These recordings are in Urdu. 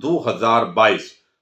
2022।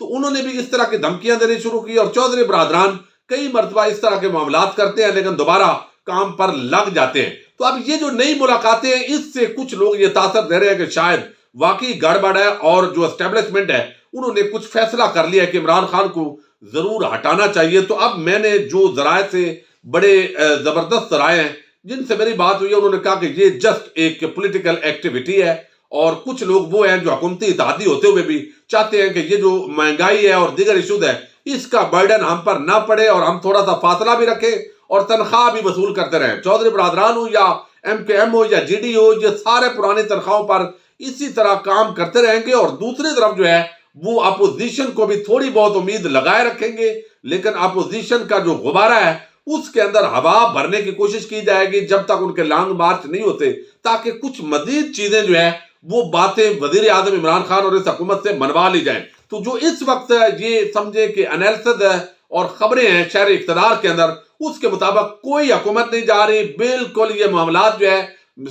تو انہوں نے بھی اس طرح کی دھمکیاں دینی شروع کی، اور چودھری برادران کئی مرتبہ اس طرح کے معاملات کرتے ہیں لیکن دوبارہ کام پر لگ جاتے ہیں۔ تو اب یہ جو نئی ملاقاتیں ہیں، اس سے کچھ لوگ یہ تاثر دے رہے ہیں کہ شاید واقعی گڑبڑ ہے، اور جو اسٹیبلشمنٹ ہے انہوں نے کچھ فیصلہ کر لیا ہے کہ عمران خان کو ضرور ہٹانا چاہیے۔ تو اب میں نے جو ذرائع سے بڑے زبردست ذرائع ہیں جن سے میری بات ہوئی ہے، انہوں نے کہا کہ یہ جسٹ ایک پولیٹیکل ایکٹیویٹی ہے، اور کچھ لوگ وہ ہیں جو حکومتی اتحادی ہوتے ہوئے بھی چاہتے ہیں کہ یہ جو مہنگائی ہے اور دیگر ایشوز ہے اس کا برڈن ہم پر نہ پڑے، اور ہم تھوڑا سا فاصلہ بھی رکھیں اور تنخواہ بھی وصول کرتے رہیں۔ چودھری برادران ہو یا MKM ہو یا GD ہو، یہ سارے پرانے تنخواہوں پر اسی طرح کام کرتے رہیں گے، اور دوسری طرف جو ہے وہ اپوزیشن کو بھی تھوڑی بہت امید لگائے رکھیں گے، لیکن اپوزیشن کا جو غبارہ ہے اس کے اندر ہوا بھرنے کی کوشش کی جائے گی جب تک ان کے لانگ مارچ نہیں ہوتے، تاکہ کچھ مزید چیزیں جو ہے وہ باتیں وزیر اعظم عمران خان اور اس حکومت سے منوا لی جائیں۔ تو جو اس وقت یہ سمجھے کہ انالیسز ہے اور خبریں ہیں شہر اقتدار کے اندر، اس کے مطابق کوئی حکومت نہیں جا رہی، بالکل یہ معاملات جو ہے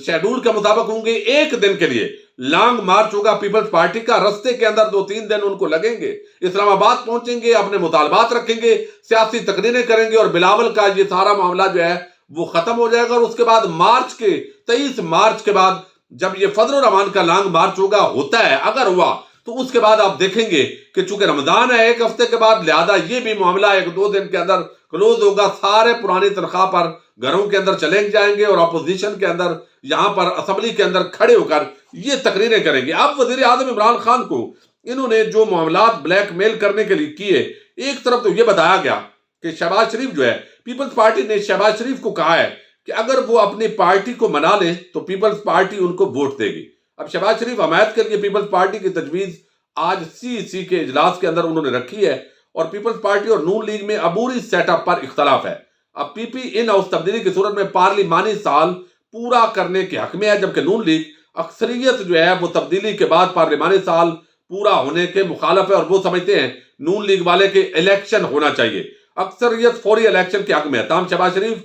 شیڈول کے مطابق ہوں گے۔ ایک دن کے لیے لانگ مارچ ہوگا پیپلز پارٹی کا، رستے کے اندر 2-3 دن ان کو لگیں گے، اسلام آباد پہنچیں گے، اپنے مطالبات رکھیں گے، سیاسی تقریریں کریں گے، اور بلاول کا یہ سارا معاملہ جو ہے وہ ختم ہو جائے گا۔ اور اس کے بعد 23 مارچ کے بعد جب یہ فضل الرحمان کا لانگ مارچ ہوتا ہے، اگر ہوا تو اس کے بعد آپ دیکھیں گے کہ چونکہ رمضان ہے ایک ہفتے کے بعد، لہذا یہ بھی معاملہ 1-2 دن کے اندر کلوز ہوگا، سارے پرانی تنخواہ پر گھروں کے اندر چلے جائیں گے، اور اپوزیشن کے اندر یہاں پر اسمبلی کے اندر کھڑے ہو کر یہ تقریریں کریں گے۔ اب وزیر اعظم عمران خان کو انہوں نے جو معاملات بلیک میل کرنے کے لیے کیے، ایک طرف تو یہ بتایا گیا کہ شہباز شریف جو ہے، پیپلز پارٹی نے شہباز شریف کو کہا ہے کہ اگر وہ اپنی پارٹی کو منا لیں تو پیپلز پارٹی ان کو ووٹ دے گی۔ اب شہباز شریف حمایت کے لیے پیپلز پارٹی کی تجویز آج CEC کے اجلاس کے اندر انہوں نے رکھی ہے، اور پیپلز پارٹی اور نون لیگ میں عبوری سیٹ اپ پر اختلاف ہے۔ اب PP ان ہاؤس تبدیلی کی صورت میں پارلیمانی سال پورا کرنے کے حق میں ہے، جبکہ نون لیگ اکثریت جو ہے وہ تبدیلی کے بعد پارلیمانی سال پورا ہونے کے مخالف ہے، اور وہ سمجھتے ہیں نون لیگ والے کے الیکشن ہونا چاہیے۔ اکثریت فوری الیکشن کے حق میں ہے، تاہم شہباز شریف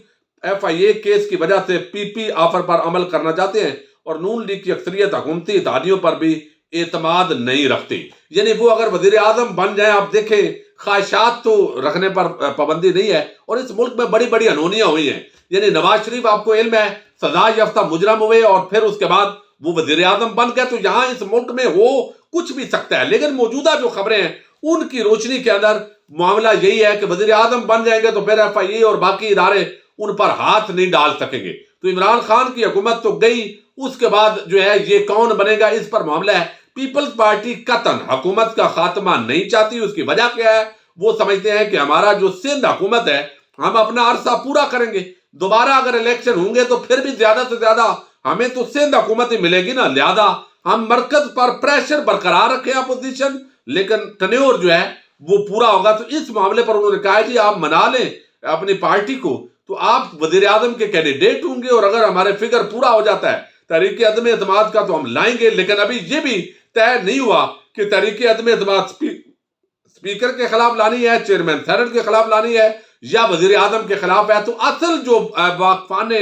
FIA کیس کی وجہ سے PP آفر پر عمل کرنا چاہتے ہیں، اور نون لیگ کی اکثریت حکومتی اتحادیوں پر بھی اعتماد نہیں رکھتی۔ یعنی وہ اگر وزیر اعظم بن جائیں، آپ دیکھیں خواہشات تو رکھنے پر پابندی نہیں ہے، اور اس ملک میں بڑی بڑی انہونیاں ہوئی ہیں۔ یعنی نواز شریف آپ کو علم ہے سزا یافتہ مجرم ہوئے، اور پھر اس کے بعد وہ وزیر اعظم بن گئے، تو یہاں اس ملک میں ہو کچھ بھی سکتا ہے، لیکن موجودہ جو خبریں ہیں ان کی روشنی کے اندر معاملہ یہی ہے کہ وزیر اعظم بن جائیں گے تو پھر FIA اور باقی ادارے ان پر ہاتھ نہیں ڈال سکیں گے۔ تو عمران خان کی حکومت تو گئی، اس کے بعد جو ہے یہ کون بنے گا اس پر معاملہ ہے۔ پیپلز پارٹی قطعاً حکومت کا خاتمہ نہیں چاہتی۔ اس کی وجہ کیا ہے؟ وہ سمجھتے ہیں کہ ہمارا جو سندھ حکومت ہے، ہم اپنا عرصہ پورا کریں گے، دوبارہ اگر الیکشن ہوں گے تو پھر بھی زیادہ سے زیادہ ہمیں تو سندھ حکومت ہی ملے گی نا، لہذا ہم مرکز پر پریشر برقرار رکھیں اپوزیشن، لیکن ٹنیور جو ہے وہ پورا ہوگا۔ تو اس معاملے پر انہوں نے کہا جی آپ منا لیں اپنی پارٹی کو تو آپ وزیر اعظم کے کینڈیڈیٹ ہوں گے، اور اگر ہمارے فگر پورا ہو جاتا ہے تحریک عدم اعتماد کا تو ہم لائیں گے۔ لیکن ابھی یہ بھی طے نہیں ہوا کہ تحریک عدم اعتماد اسپیکر کے خلاف لانی ہے، چیئرمین سینٹ کے خلاف لانی ہے، یا وزیر اعظم کے خلاف ہے۔ تو اصل جو واقفان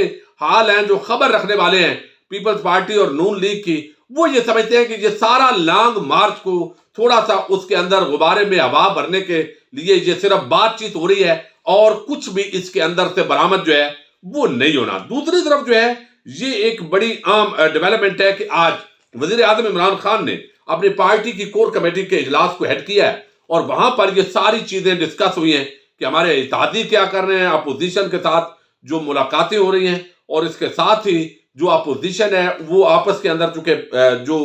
حال ہیں، جو خبر رکھنے والے ہیں پیپلز پارٹی اور نون لیگ کی، وہ یہ سمجھتے ہیں کہ یہ سارا لانگ مارچ کو تھوڑا سا اس کے اندر غبارے میں ہوا بھرنے کے لیے یہ صرف بات چیت ہو رہی ہے، اور کچھ بھی اس کے اندر سے برآمد جو ہے وہ نہیں ہونا۔ دوسری طرف جو ہے یہ ایک بڑی عام ڈیولپمنٹ ہے کہ آج وزیر اعظم عمران خان نے اپنی پارٹی کی کور کمیٹی کے اجلاس کو ہیڈ کیا ہے، اور وہاں پر یہ ساری چیزیں ڈسکس ہوئی ہیں کہ ہمارے اتحادی کیا کر رہے ہیں، اپوزیشن کے ساتھ جو ملاقاتیں ہو رہی ہیں، اور اس کے ساتھ ہی جو اپوزیشن ہے وہ آپس کے اندر چونکہ جو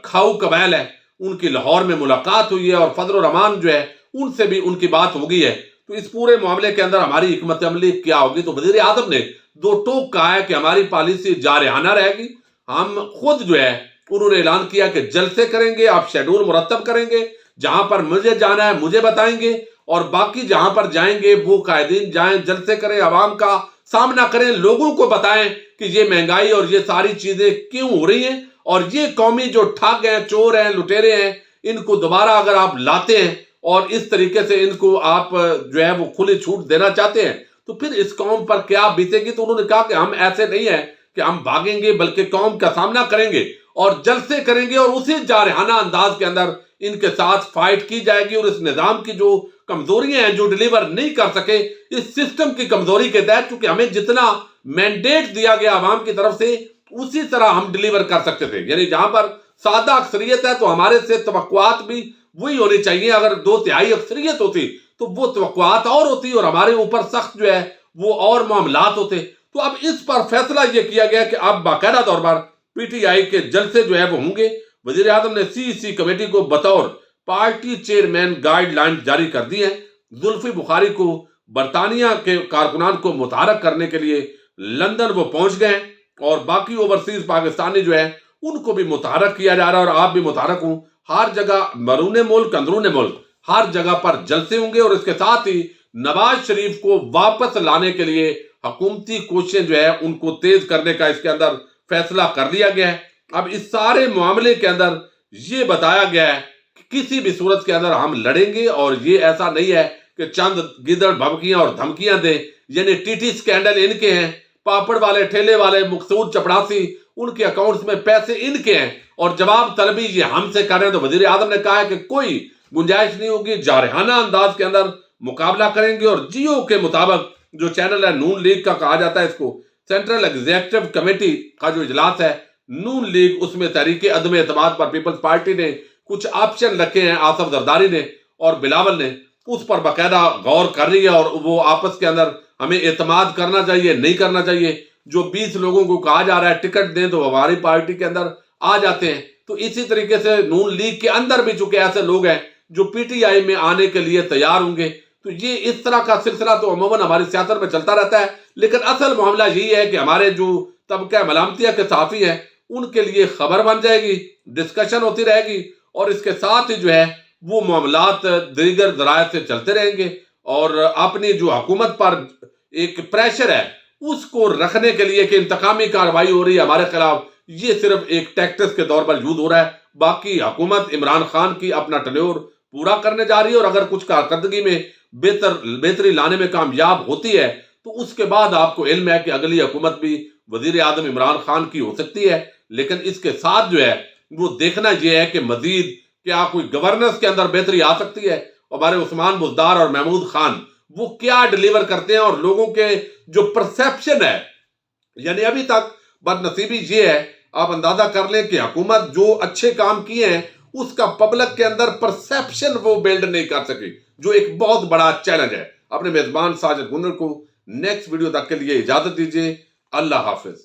کھاؤ قبائل ہے ان کی لاہور میں ملاقات ہوئی ہے، اور فضل الرحمان جو ہے ان سے بھی ان کی بات ہو گئی ہے۔ تو اس پورے معاملے کے اندر ہماری حکمت عملی کیا ہوگی؟ تو وزیر اعظم نے 2 ٹوک کہا ہے کہ ہماری پالیسی جارحانہ رہے گی۔ ہم خود جو ہے انہوں نے اعلان کیا کہ جلسے کریں گے، آپ شیڈول مرتب کریں گے، جہاں پر مجھے جانا ہے مجھے بتائیں گے، اور باقی جہاں پر جائیں گے وہ قائدین جائیں، جلسے کریں، عوام کا سامنا کریں، لوگوں کو بتائیں کہ یہ مہنگائی اور یہ ساری چیزیں کیوں ہو رہی ہیں، اور یہ قومی جو ٹھگ ہیں، چور ہیں، لٹیرے ہیں، ان کو دوبارہ اگر آپ لاتے ہیں اور اس طریقے سے ان کو آپ جو ہے وہ کھلی چھوٹ دینا چاہتے ہیں تو پھر اس قوم پر کیا بیتے گی۔ تو انہوں نے کہا کہ ہم ایسے نہیں ہیں کہ ہم بھاگیں گے، بلکہ قوم کا سامنا کریں گے اور جلسے کریں گے، اور اسی جارحانہ انداز کے اندر ان کے ساتھ فائٹ کی جائے گی اور اس نظام کی جو کمزوریاں ہیں جو ڈیلیور نہیں کر سکے اس سسٹم کی کمزوری کے تحت، چونکہ ہمیں جتنا مینڈیٹ دیا گیا عوام کی طرف سے اسی طرح ہم ڈیلیور کر سکتے تھے، یعنی جہاں پر سادہ اکثریت ہے تو ہمارے سے توقعات بھی وہی ہونی چاہیے، اگر 2/3 اکثریت ہوتی تو وہ توقعات اور ہوتی اور ہمارے اوپر سخت جو ہے وہ اور معاملات ہوتے۔ تو اب اس پر فیصلہ یہ کیا گیا کہ اب باقاعدہ طور پر پی ٹی آئی کے جلسے جو ہے وہ ہوں گے۔ وزیر اعظم نے سی کمیٹی کو بطور پارٹی چیئرمین گائیڈ لائن جاری کر دی ہے۔ زلفی بخاری کو برطانیہ کے کارکنان کو متحرک کرنے کے لیے لندن وہ پہنچ گئے ہیں اور باقی اوورسیز پاکستانی جو ہے ان کو بھی متحرک کیا جا رہا ہے اور آپ بھی متحرک ہوں۔ ہر جگہ بیرون ملک اندرون ملک ہر جگہ پر جلسے ہوں گے اور اس کے ساتھ ہی نواز شریف کو واپس لانے کے لیے حکومتی کوششیں جو ہے ان کو تیز کرنے کا اس کے اندر فیصلہ کر لیا گیا ہے۔ اب اس سارے معاملے کے اندر یہ بتایا گیا ہے کہ کسی بھی صورت کے اندر ہم لڑیں گے اور یہ ایسا نہیں ہے کہ چند گدڑ بھبکیاں اور دھمکیاں دیں، یعنی ٹی ٹی سکینڈل ان کے ہیں، پاپڑ والے ٹھیلے والے مقصود چپڑاسی ان کے اکاؤنٹس میں پیسے ان کے ہیں اور جواب طلبی یہ ہم سے کر رہے ہیں۔ تو وزیر اعظم نے کہا ہے کہ کوئی گنجائش نہیں ہوگی، جارحانہ انداز کے اندر مقابلہ کریں گے اور جیو کے مطابق جو چینل ہے نون لیگ کا کہا جاتا ہے اس کو، سینٹرل ایگزیکٹو کمیٹی کا جو اجلاس ہے نون لیگ، اس میں تحریک عدم اعتماد پر پیپلز پارٹی نے کچھ آپشن رکھے ہیں، آصف زرداری نے اور بلاول نے، اس پر باقاعدہ غور کر رہی ہے اور وہ آپس کے اندر ہمیں اعتماد کرنا چاہیے نہیں کرنا چاہیے۔ جو 20 لوگوں کو کہا جا رہا ہے ٹکٹ دیں تو ہماری پارٹی کے اندر آ جاتے ہیں، تو اسی طریقے سے نون لیگ کے اندر بھی چونکہ ایسے لوگ ہیں جو پی ٹی آئی میں آنے کے لیے تیار ہوں گے۔ تو یہ اس طرح کا سلسلہ تو عموماً ہماری سیاست میں چلتا رہتا ہے، لیکن اصل معاملہ یہی ہے کہ ہمارے جو طبقہ ملامتیہ کے صحافی ہیں ان کے لیے خبر بن جائے گی، ڈسکشن ہوتی رہے گی اور اس کے ساتھ ہی جو ہے وہ معاملات دیگر ذرائع سے چلتے رہیں گے اور اپنی جو حکومت پر ایک پریشر ہے اس کو رکھنے کے لیے کہ انتقامی کارروائی ہو رہی ہے ہمارے خلاف، یہ صرف ایک ٹیکٹس کے طور پر یوز ہو رہا ہے۔ باقی حکومت عمران خان کی اپنا ٹینیور پورا کرنے جا رہی ہے اور اگر کچھ کارکردگی میں بہتری لانے میں کامیاب ہوتی ہے تو اس کے بعد آپ کو علم ہے کہ اگلی حکومت بھی وزیر اعظم عمران خان کی ہو سکتی ہے، لیکن اس کے ساتھ جو ہے وہ دیکھنا یہ ہے کہ مزید کیا کوئی گورننس کے اندر بہتری آ سکتی ہے۔ ہمارے عثمان بزدار اور محمود خان وہ کیا ڈیلیور کرتے ہیں اور لوگوں کے جو پرسیپشن ہے، یعنی ابھی تک بدنصیبی یہ ہے، آپ اندازہ کر لیں کہ حکومت جو اچھے کام کیے ہیں اس کا پبلک کے اندر پرسیپشن وہ بلڈ نہیں کر سکی، جو ایک بہت بڑا چیلنج ہے۔ اپنے میزبان ساجد گنر کو نیکسٹ ویڈیو تک کے لیے اجازت دیجیے۔ اللہ حافظ۔